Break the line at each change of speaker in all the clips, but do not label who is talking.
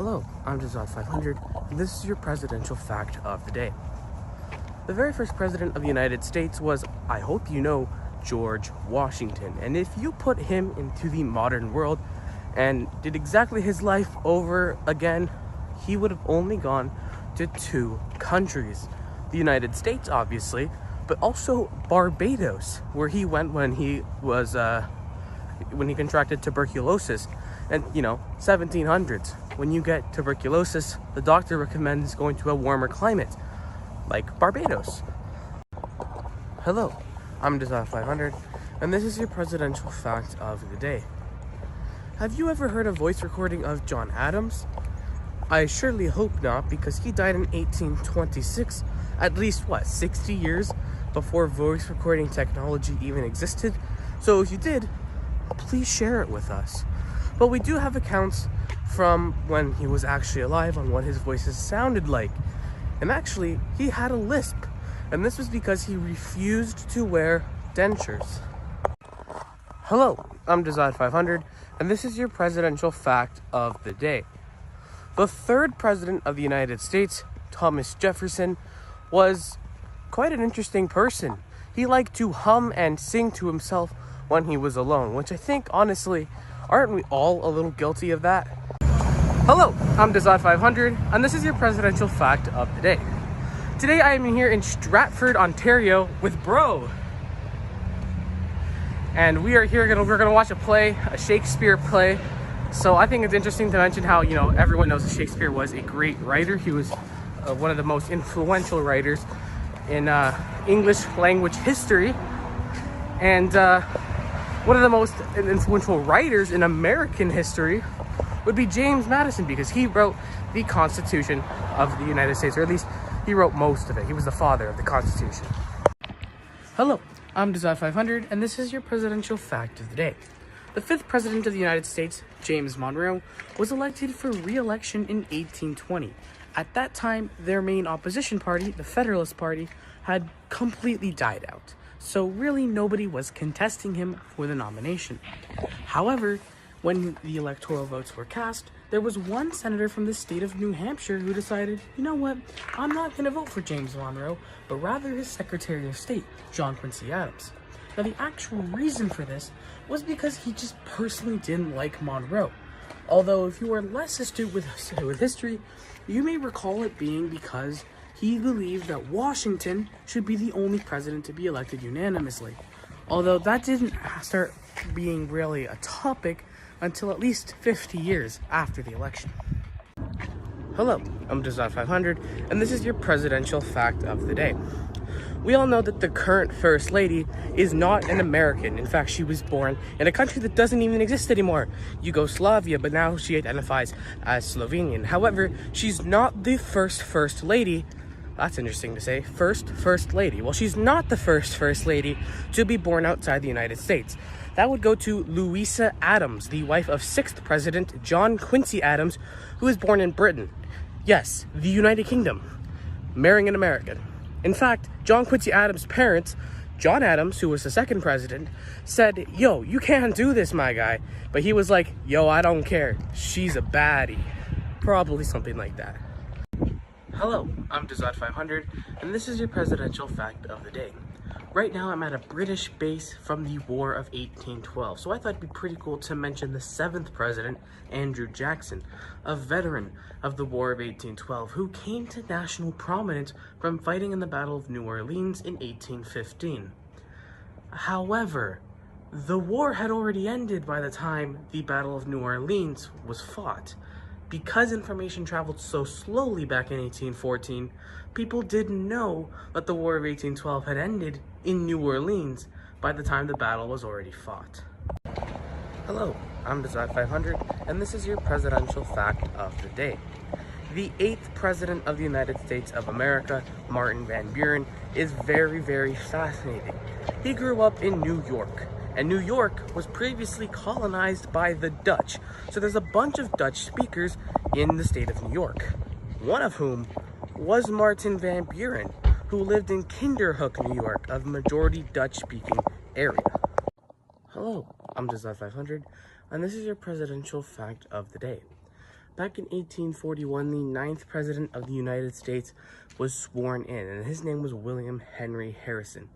Hello, I'm Dazad500, and this is your presidential fact of the day. The very first president of the United States was, I hope you know, George Washington. And if you put him into the modern world and did exactly his life over again, he would have only gone to two countries. The United States, obviously, but also Barbados, where he went when he was when he contracted tuberculosis. And 1700s, when you get tuberculosis, the doctor recommends going to a warmer climate like Barbados. Hello, I'm Dazad500, and this is your presidential fact of the day. Have you ever heard a voice recording of John Adams? I surely hope not, because he died in 1826, at least 60 years before voice recording technology even existed. So if you did, please share it with us. But we do have accounts from when he was actually alive on what his voices sounded like. And actually, he had a lisp. And this was because he refused to wear dentures. Hello, I'm Dazad500, and this is your presidential fact of the day. The third president of the United States, Thomas Jefferson, was quite an interesting person. He liked to hum and sing to himself when he was alone, which I think, honestly, aren't we all a little guilty of that? Hello, I'm Dazad500, and this is your presidential fact of the day. Today I am here in Stratford, Ontario with Bro. And we are here, we're gonna watch a play, a Shakespeare play. So I think it's interesting to mention how, everyone knows that Shakespeare was a great writer. He was one of the most influential writers in English language history. And one of the most influential writers in American history would be James Madison, because he wrote the Constitution of the United States, or at least he wrote most of it. He was the father of the Constitution. Hello, I'm Dazad500, and this is your presidential fact of the day. The fifth president of the United States, James Monroe, was elected for re-election in 1820. At that time, their main opposition party, the Federalist Party, had completely died out. So really nobody was contesting him for the nomination. However, when the electoral votes were cast, there was one senator from the state of New Hampshire who decided, you know what, I'm not going to vote for James Monroe, but rather his Secretary of State, John Quincy Adams. Now, the actual reason for this was because he just personally didn't like Monroe. Although, if you are less astute with history, you may recall it being because he believed that Washington should be the only president to be elected unanimously. Although that didn't start being really a topic until at least 50 years after the election. Hello, I'm Dazad500, and this is your presidential fact of the day. We all know that the current First Lady is not an American. In fact, she was born in a country that doesn't even exist anymore, Yugoslavia, but now she identifies as Slovenian. However, she's not the First Lady. That's interesting to say. First Lady. Well, she's not the First Lady to be born outside the United States. That would go to Louisa Adams, the wife of 6th President John Quincy Adams, who was born in Britain. Yes, the United Kingdom, marrying an American. In fact, John Quincy Adams' parents, John Adams, who was the second president, said, yo, you can't do this, my guy. But he was like, yo, I don't care. She's a baddie. Probably something like that. Hello, I'm Dazad500, and this is your presidential fact of the day. Right now, I'm at a British base from the War of 1812, so I thought it'd be pretty cool to mention the 7th president, Andrew Jackson, a veteran of the War of 1812, who came to national prominence from fighting in the Battle of New Orleans in 1815. However, the war had already ended by the time the Battle of New Orleans was fought. Because information traveled so slowly back in 1814, people didn't know that the War of 1812 had ended in New Orleans by the time the battle was already fought. Hello, I'm Dazad500, and this is your presidential fact of the day. The 8th president of the United States of America, Martin Van Buren, is very, very fascinating. He grew up in New York. And New York was previously colonized by the Dutch. So there's a bunch of Dutch speakers in the state of New York. One of whom was Martin Van Buren, who lived in Kinderhook, New York, a majority Dutch-speaking area. Hello, I'm Dazad500, and this is your presidential fact of the day. Back in 1841, the 9th President of the United States was sworn in, and his name was William Henry Harrison.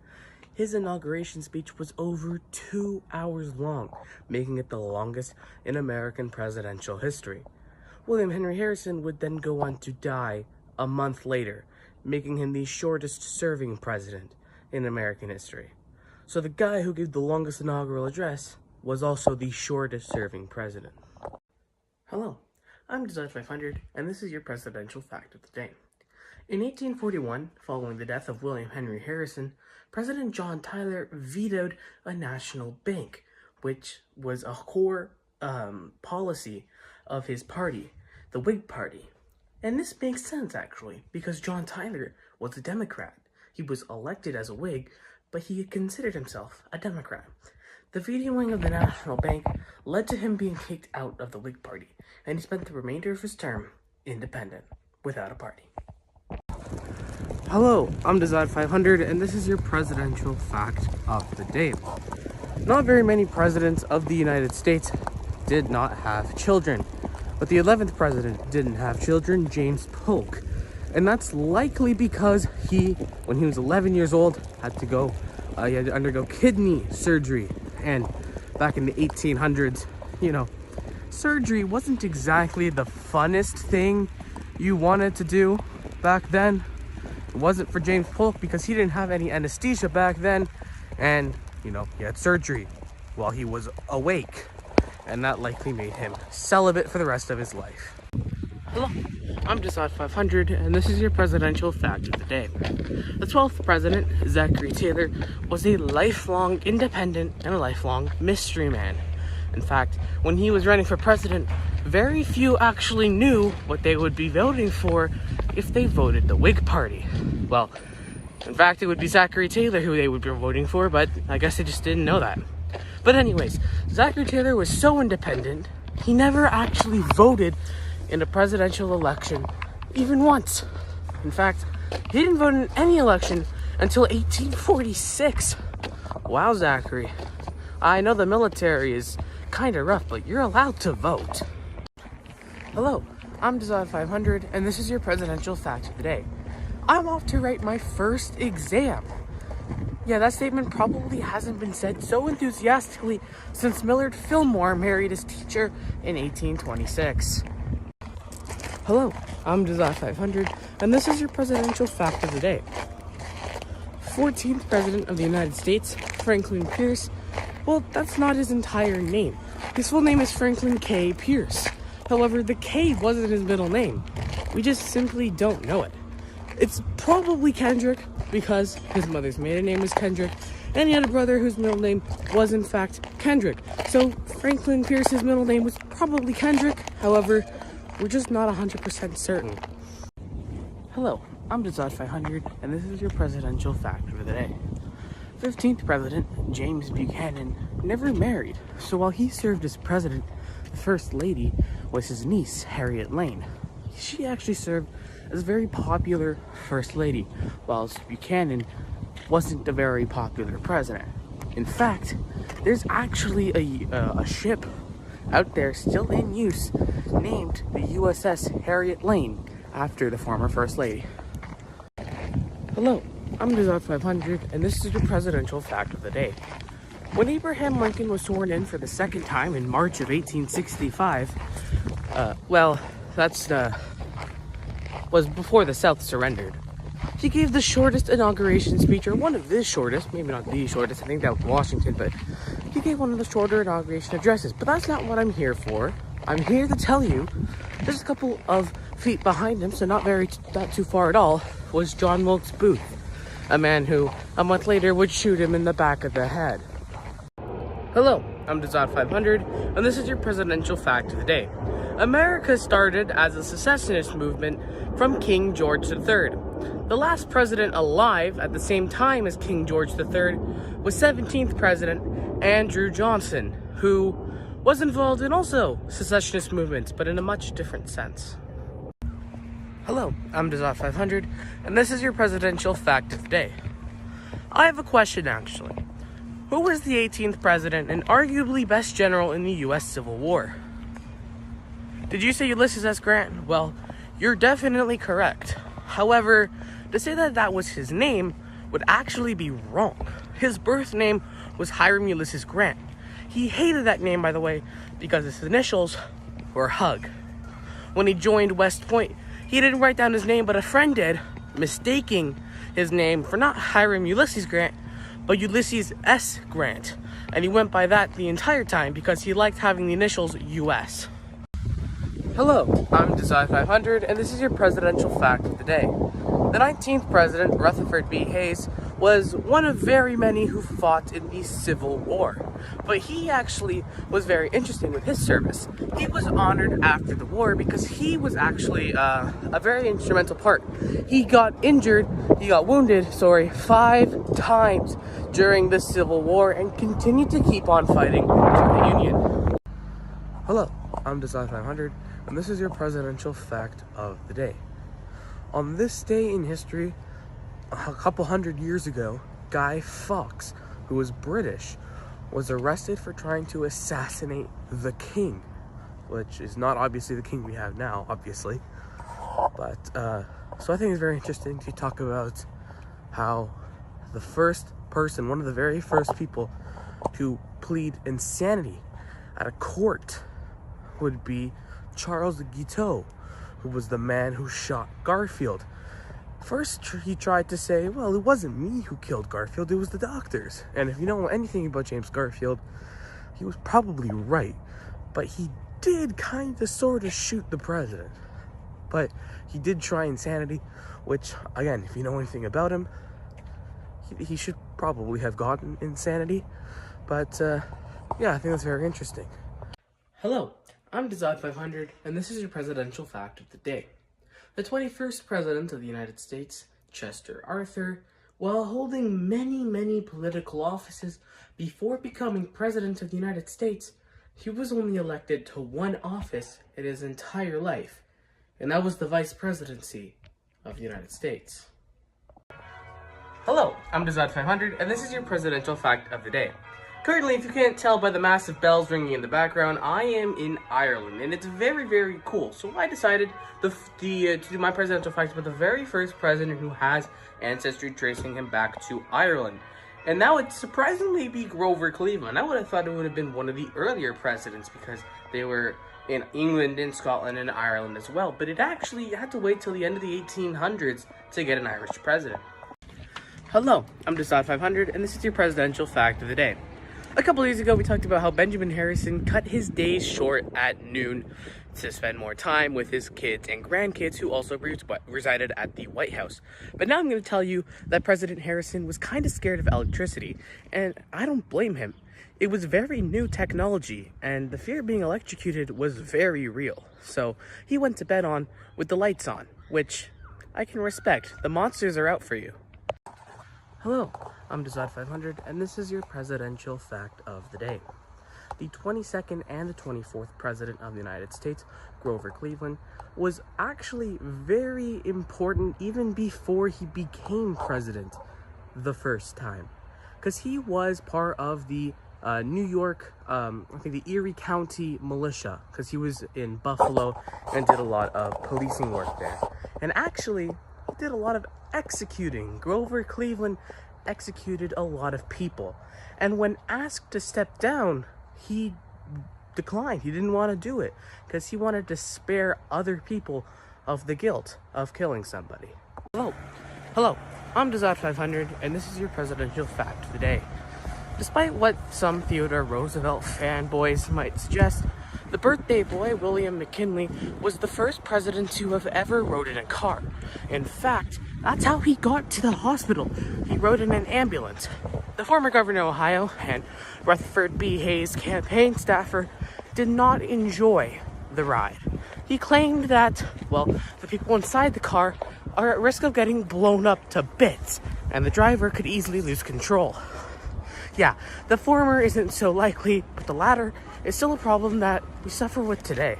His inauguration speech was over 2 hours long, making it the longest in American presidential history. William Henry Harrison would then go on to die a month later, making him the shortest serving president in American history. So the guy who gave the longest inaugural address was also the shortest serving president. Hello, I'm Design500, and this is your presidential fact of the day. In 1841, following the death of William Henry Harrison, President John Tyler vetoed a national bank, which was a core policy of his party, the Whig Party. And this makes sense, actually, because John Tyler was a Democrat. He was elected as a Whig, but he considered himself a Democrat. The vetoing of the national bank led to him being kicked out of the Whig Party, and he spent the remainder of his term independent, without a party. Hello, I'm Design500, and this is your presidential fact of the day. Not very many presidents of the United States did not have children, but the 11th president didn't have children, James Polk. And that's likely because when he was 11 years old, had to undergo kidney surgery. And back in the 1800s, surgery wasn't exactly the funnest thing you wanted to do back then. It wasn't for James Polk because he didn't have any anesthesia back then, and he had surgery while he was awake, and that likely made him celibate for the rest of his life. Hello, I'm Design500, and this is your presidential fact of the day. The 12th president, Zachary Taylor, was a lifelong independent and a lifelong mystery man. In fact, when he was running for president, very few actually knew what they would be voting for if they voted the Whig Party. Well, in fact, it would be Zachary Taylor who they would be voting for, but I guess they just didn't know that. But anyways, Zachary Taylor was so independent, he never actually voted in a presidential election even once. In fact, he didn't vote in any election until 1846. Wow, Zachary. I know the military is kind of rough, but you're allowed to vote. Hello, I'm Design500, and this is your presidential fact of the day. I'm off to write my first exam. Yeah, that statement probably hasn't been said so enthusiastically since Millard Fillmore married his teacher in 1826. Hello, I'm Design500, and this is your presidential fact of the day. 14th President of the United States, Franklin Pierce, well, that's not his entire name. His full name is Franklin K. Pierce. However, the K wasn't his middle name. We just simply don't know it. It's probably Kendrick because his mother's maiden name was Kendrick, and he had a brother whose middle name was in fact Kendrick. So Franklin Pierce's middle name was probably Kendrick. However, we're just not 100% certain. Hello, I'm Design500, and this is your presidential fact of the day. 15th President James Buchanan never married, so while he served as president, the First Lady was his niece, Harriet Lane. She actually served as a very popular First Lady, whilst Buchanan wasn't a very popular president. In fact, there's actually a ship out there still in use named the USS Harriet Lane after the former First Lady. Hello, I'm Design500, and this is your presidential fact of the day. When Abraham Lincoln was sworn in for the second time in March of 1865, was before the South surrendered. He gave the shortest inauguration speech, or one of the shortest, maybe not the shortest, I think that was Washington, but he gave one of the shorter inauguration addresses. But that's not what I'm here for. I'm here to tell you, just a couple of feet behind him, so not too far at all, was John Wilkes Booth, a man who, a month later, would shoot him in the back of the head. Hello, I'm Design500, and this is your presidential fact of the day. America started as a secessionist movement from King George III. The last president alive at the same time as King George III was 17th President Andrew Johnson, who was involved in also secessionist movements, but in a much different sense. Hello, I'm Design500, and this is your presidential fact of the day. I have a question, actually. Who was the 18th president and arguably best general in the U.S. Civil War? Did you say Ulysses S. Grant? Well, you're definitely correct. However, to say that that was his name would actually be wrong. His birth name was Hiram Ulysses Grant. He hated that name, by the way, because his initials were Hug. When he joined West Point, he didn't write down his name, but a friend did, mistaking his name for not Hiram Ulysses Grant, but Ulysses S. Grant. And he went by that the entire time because he liked having the initials US. Hello, I'm Desai500, and this is your presidential fact of the day. The 19th president, Rutherford B. Hayes, was one of very many who fought in the Civil War. But he actually was very interesting with his service. He was honored after the war because he was actually a very instrumental part. He got wounded, 5 times during the Civil War and continued to keep on fighting for the Union. Hello, I'm Desai500, and this is your presidential fact of the day. On this day in history, a couple hundred years ago, Guy Fawkes, who was British, was arrested for trying to assassinate the king, which is not obviously the king we have now, obviously. But, so I think it's very interesting to talk about how the first person, one of the very first people to plead insanity at a court would be Charles Guiteau, who was the man who shot Garfield. First, he tried to say, well, it wasn't me who killed Garfield, it was the doctors. And if you know anything about James Garfield, he was probably right. But he did kind of sort of shoot the president. But he did try insanity, which, again, if you know anything about him, he should probably have gotten insanity. But, yeah, I think that's very interesting. Hello, I'm Desai500, and this is your presidential fact of the day. The 21st President of the United States, Chester Arthur, while holding many political offices before becoming President of the United States, he was only elected to one office in his entire life, and that was the Vice Presidency of the United States. Hello, I'm Desai500, and this is your presidential fact of the day. Currently, if you can't tell by the massive bells ringing in the background, I am in Ireland, and it's very cool. So I decided to do my presidential fact about the very first president who has ancestry tracing him back to Ireland. And now it surprisingly be Grover Cleveland. I would have thought it would have been one of the earlier presidents because they were in England, in Scotland, and Ireland as well. But it actually had to wait till the end of the 1800s to get an Irish president. Hello, I'm Desai500, and this is your presidential fact of the day. A couple days ago, we talked about how Benjamin Harrison cut his days short at noon to spend more time with his kids and grandkids who also resided at the White House. But now I'm going to tell you that President Harrison was kind of scared of electricity, and I don't blame him. It was very new technology, and the fear of being electrocuted was very real. So he went to bed with the lights on, which I can respect. The monsters are out for you. Hello, I'm Desai500, and this is your presidential fact of the day. The 22nd and the 24th President of the United States, Grover Cleveland, was actually very important even before he became president the first time. Because he was part of the New York, I think the Erie County militia, because he was in Buffalo and did a lot of policing work there. And actually, he did a lot of executing. Grover Cleveland executed a lot of people. And when asked to step down, he declined. He didn't want to do it because he wanted to spare other people of the guilt of killing somebody. Hello, I'm Desai500, and this is your presidential fact of the day. Despite what some Theodore Roosevelt fanboys might suggest, the birthday boy, William McKinley, was the first president to have ever rode in a car. In fact, that's how he got to the hospital. He rode in an ambulance. The former governor of Ohio and Rutherford B. Hayes campaign staffer did not enjoy the ride. He claimed that, well, the people inside the car are at risk of getting blown up to bits, and the driver could easily lose control. Yeah, the former isn't so likely, but the latter is still a problem that we suffer with today.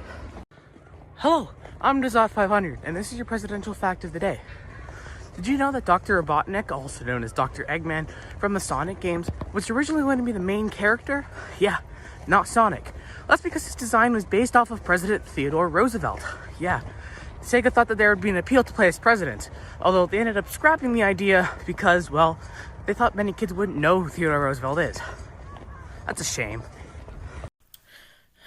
Hello, I'm Desai500, and this is your presidential fact of the day. Did you know that Dr. Robotnik, also known as Dr. Eggman from the Sonic games, was originally going to be the main character? Yeah, not Sonic. That's because its design was based off of President Theodore Roosevelt. Yeah, Sega thought that there would be an appeal to play as president, although they ended up scrapping the idea because, well, they thought many kids wouldn't know who Theodore Roosevelt is. That's a shame.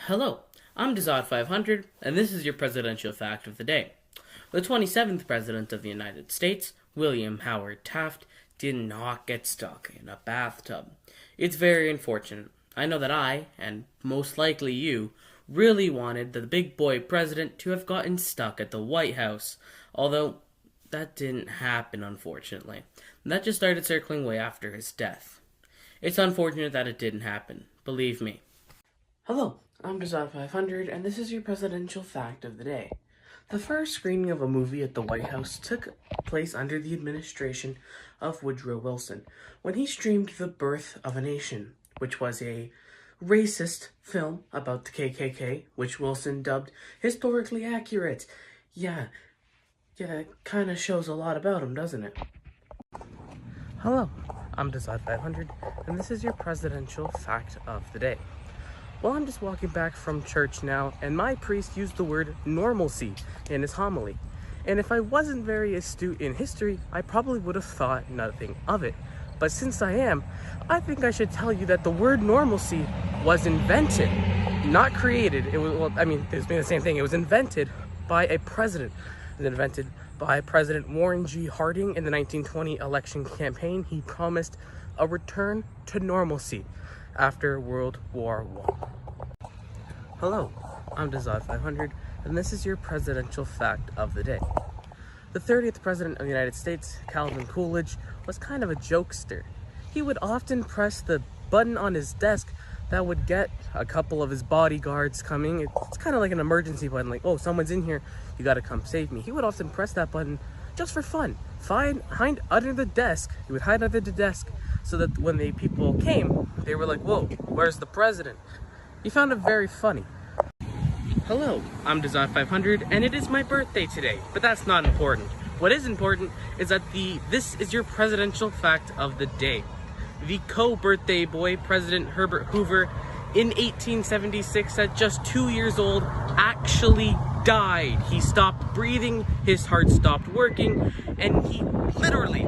Hello, I'm Dazad500, and this is your presidential fact of the day. The 27th President of the United States, William Howard Taft, did not get stuck in a bathtub. It's very unfortunate. I know that I, and most likely you, really wanted the big boy president to have gotten stuck at the White House, although that didn't happen, unfortunately. That just started circling way after his death. It's unfortunate that it didn't happen, believe me.
Hello, I'm Dazad500, and this is your presidential fact of the day. The first screening of a movie at the White House took place under the administration of Woodrow Wilson, when he streamed The Birth of a Nation, which was a racist film about the KKK, which Wilson dubbed historically accurate. Yeah, it kind of shows a lot about him, doesn't it? Hello, I'm Dazad500, and this is your presidential fact of the day. Well, I'm just walking back from church now, and my priest used the word normalcy in his homily. And if I wasn't very astute in history, I probably would have thought nothing of it. But since I am, I think I should tell you that the word normalcy was invented, not created. It was, well, I mean, it's been the same thing. It was invented by a president. It was invented by President Warren G. Harding in the 1920 election campaign. He promised a return to normalcy after World War I. Hello, I'm Dazad500, and this is your presidential fact of the day. The 30th President of the United States, Calvin Coolidge, was kind of a jokester. He would often press the button on his desk that would get a couple of his bodyguards coming. It's kind of like an emergency button, like, oh, someone's in here, you gotta come save me. He would often press that button just for fun. Hide under the desk. He would hide under the desk so that when the people came, they were like, whoa, where's the president? He found it very funny. Hello, I'm Dazad500, and it is my birthday today, but that's not important. What is important is that this is your presidential fact of the day. The co-birthday boy, President Herbert Hoover, in 1876, at just 2 years old, actually died. He stopped breathing, his heart stopped working, and he literally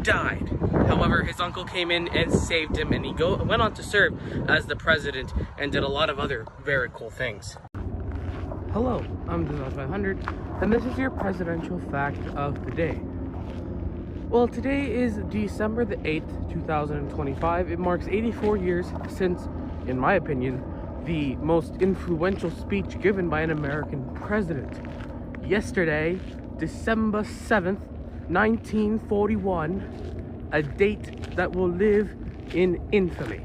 died. However, his uncle came in and saved him, and he went on to serve as the president and did a lot of other very cool things. Hello, I'm Dazad500, and this is your presidential fact of the day. Well, today is December the 8th, 2025. It marks 84 years since, in my opinion, the most influential speech given by an American president. Yesterday, December 7th, 1941, a date that will live in infamy.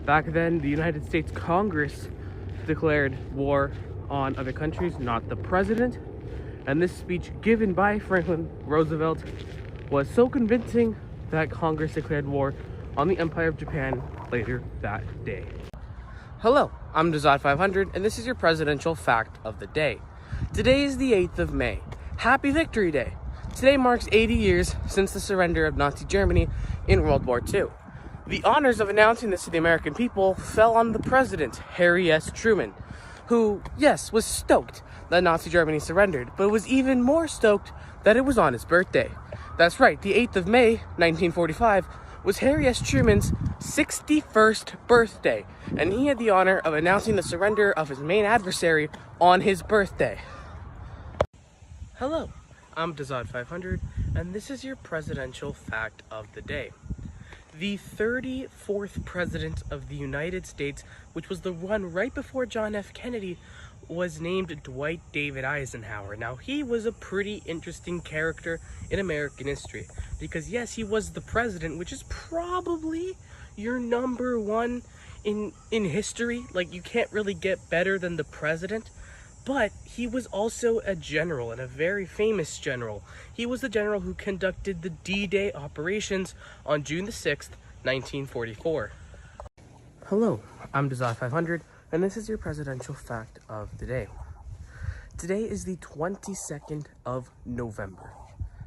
Back then, the United States Congress declared war on other countries, not the president. And this speech given by Franklin Roosevelt was so convincing that Congress declared war on the Empire of Japan later that day. Hello, I'm Dazad500, and this is your presidential fact of the day. Today is the 8th of May. Happy Victory Day. Today marks 80 years since the surrender of Nazi Germany in World War II. The honors of announcing this to the American people fell on the president, Harry S. Truman, who, yes, was stoked that Nazi Germany surrendered, but was even more stoked that it was on his birthday. That's right, the 8th of May, 1945, was Harry S. Truman's 61st birthday, and he had the honor of announcing the surrender of his main adversary on his birthday. Hello, I'm Dazad500, and this is your presidential fact of the day. The 34th President of the United States, which was the one right before John F. Kennedy, was named Dwight David Eisenhower. Now, he was a pretty interesting character in American history because, yes, he was the president, which is probably your number one in history. Like, you can't really get better than the president. But he was also a general, and a very famous general. He was the general who conducted the D-Day operations on June the 6th, 1944. Hello, I'm Dazad500, and this is your presidential fact of the day. Today is the 22nd of November.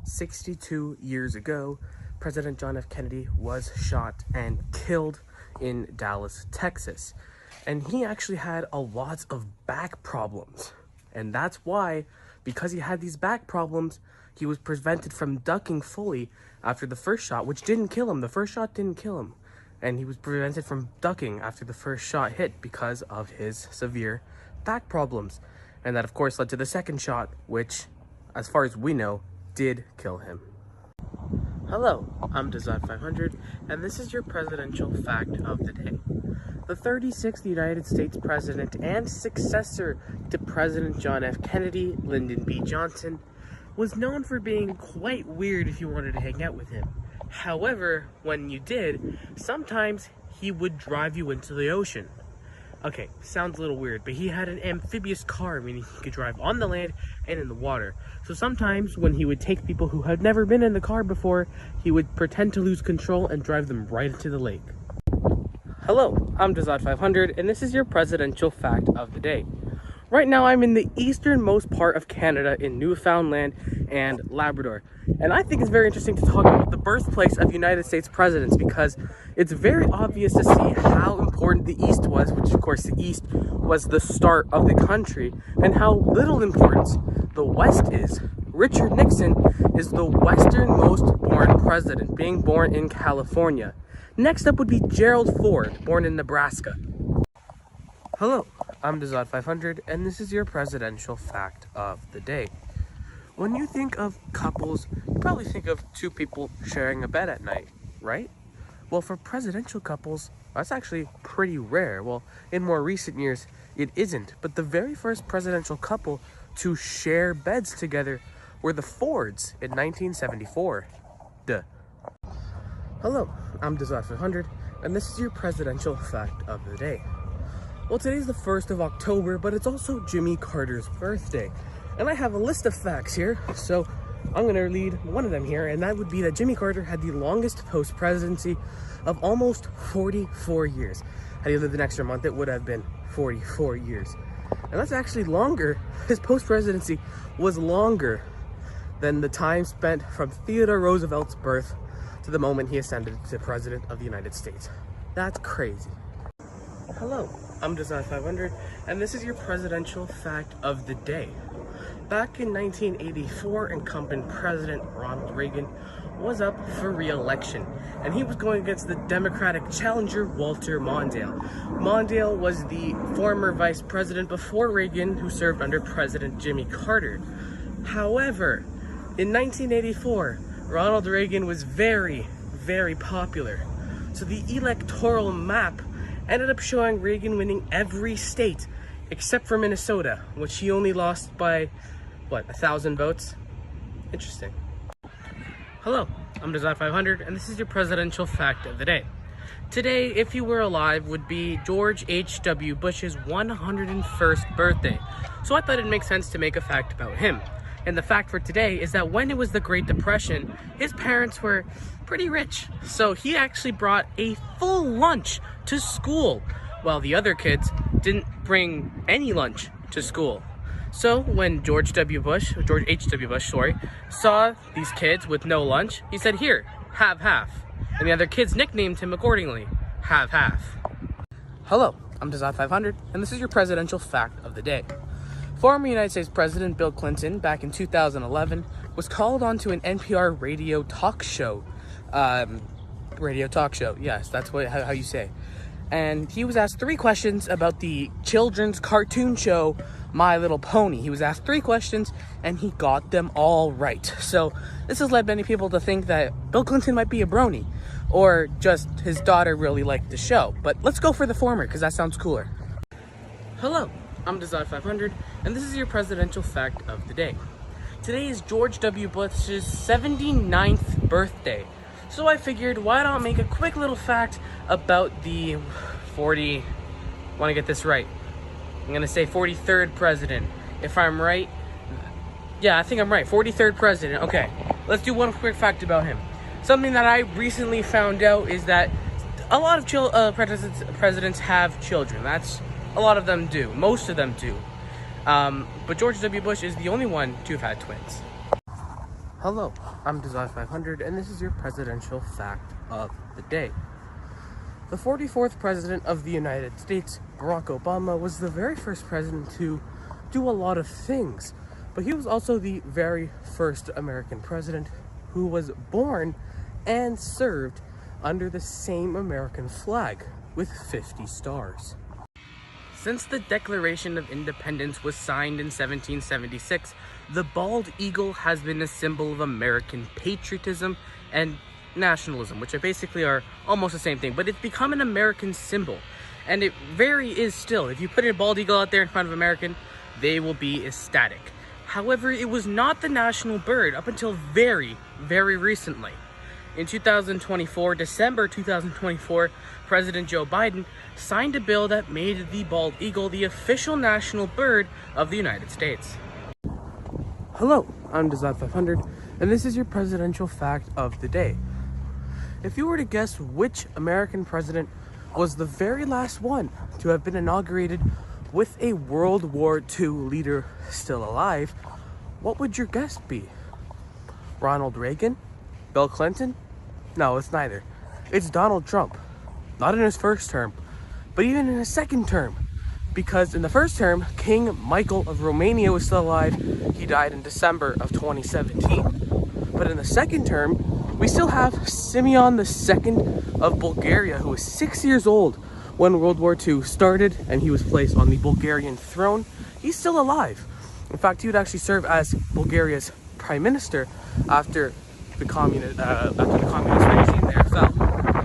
62 years ago, President John F. Kennedy was shot and killed in Dallas, Texas. And he actually had a lot of back problems. And that's why, because he had these back problems, he was prevented from ducking fully after the first shot, which didn't kill him. The first shot didn't kill him. And he was prevented from ducking after the first shot hit because of his severe back problems. And that, of course, led to the second shot, which, as far as we know, did kill him. Hello, I'm Dazad500, and this is your presidential fact of the day. The 36th United States President and successor to President John F. Kennedy, Lyndon B. Johnson, was known for being quite weird if you wanted to hang out with him. However, when you did, sometimes he would drive you into the ocean. Okay, sounds a little weird, but he had an amphibious car, meaning he could drive on the land and in the water. So sometimes when he would take people who had never been in the car before, he would pretend to lose control and drive them right into the lake. Hello, I'm Dazad500, and this is your presidential fact of the day. Right now, I'm in the easternmost part of Canada in Newfoundland and Labrador. And I think it's very interesting to talk about the birthplace of United States presidents because it's very obvious to see how important the East was, which of course the East was the start of the country, and how little importance the West is. Richard Nixon is the westernmost born president, being born in California. Next up would be Gerald Ford, born in Nebraska. Hello, I'm Dazad500, and this is your presidential fact of the day. When you think of couples, you probably think of two people sharing a bed at night, right? Well, for presidential couples, that's actually pretty rare. Well, in more recent years, it isn't. But the very first presidential couple to share beds together were the Fords in 1974. Duh. Hello, I'm Dazad500, and this is your presidential fact of the day. Well, today's the 1st of October, but it's also Jimmy Carter's birthday. And I have a list of facts here, so I'm going to read one of them here, and that would be that Jimmy Carter had the longest post-presidency of almost 44 years. Had he lived an extra month, it would have been 44 years. And that's actually longer. His post-presidency was longer than the time spent from Theodore Roosevelt's birth to the moment he ascended to President of the United States. That's crazy. Hello, I'm Dazad500, and this is your presidential fact of the day. Back in 1984, incumbent President Ronald Reagan was up for re-election, and he was going against the Democratic challenger Walter Mondale. Mondale was the former vice president before Reagan, who served under President Jimmy Carter. However, in 1984, Ronald Reagan was very, very popular. So the electoral map ended up showing Reagan winning every state except for Minnesota, which he only lost by 1,000 votes? Interesting. Hello, I'm Dazad500, and this is your presidential fact of the day. Today, if he were alive, would be George H.W. Bush's 101st birthday. So I thought it'd make sense to make a fact about him. And the fact for today is that when it was the Great Depression, his parents were pretty rich. So he actually brought a full lunch to school, while the other kids didn't bring any lunch to school. So when George H.W. Bush, saw these kids with no lunch, he said, "Here, have half." And the other kids nicknamed him accordingly, Have Half. Hello, I'm Dazad500, and this is your presidential fact of the day. Former United States President Bill Clinton, back in 2011, was called onto an NPR radio talk show. Yes, that's how you say. And he was asked 3 questions about the children's cartoon show My Little Pony. He was asked 3 questions, and he got them all right. So this has led many people to think that Bill Clinton might be a brony, or just his daughter really liked the show. But let's go for the former, because that sounds cooler. Hello, I'm Dazad500, and this is your presidential fact of the day. Today is George W. Bush's 79th birthday. So I figured, why not make a quick little fact about the want to get this right. I'm going to say 43rd president. If I'm right, yeah, I think I'm right. 43rd president. Okay, let's do one quick fact about him. Something that I recently found out is that a lot of presidents have children. A lot of them do. Most of them do. But George W. Bush is the only one to have had twins. Hello, I'm Dazad500, and this is your presidential fact of the day. The 44th President of the United States, Barack Obama, was the very first president to do a lot of things, but he was also the very first American president who was born and served under the same American flag with 50 stars. Since the Declaration of Independence was signed in 1776, the bald eagle has been a symbol of American patriotism and nationalism, which are basically almost the same thing, but it's become an American symbol, and it very is still. If you put a bald eagle out there in front of American, they will be ecstatic. However, it was not the national bird up until very, very recently. In December 2024, President Joe Biden signed a bill that made the bald eagle the official national bird of the United States. Hello, I'm Dazad500, and this is your presidential fact of the day. If you were to guess which American president was the very last one to have been inaugurated with a World War II leader still alive, what would your guess be? Ronald Reagan? Bill Clinton? No, it's neither. It's Donald Trump. Not in his first term, but even in his second term. Because in the first term, King Michael of Romania was still alive. He died in December of 2017. But in the second term, we still have Simeon II of Bulgaria, who was 6 years old when World War II started, and he was placed on the Bulgarian throne. He's still alive. In fact, he would actually serve as Bulgaria's prime minister after the communist regime there fell.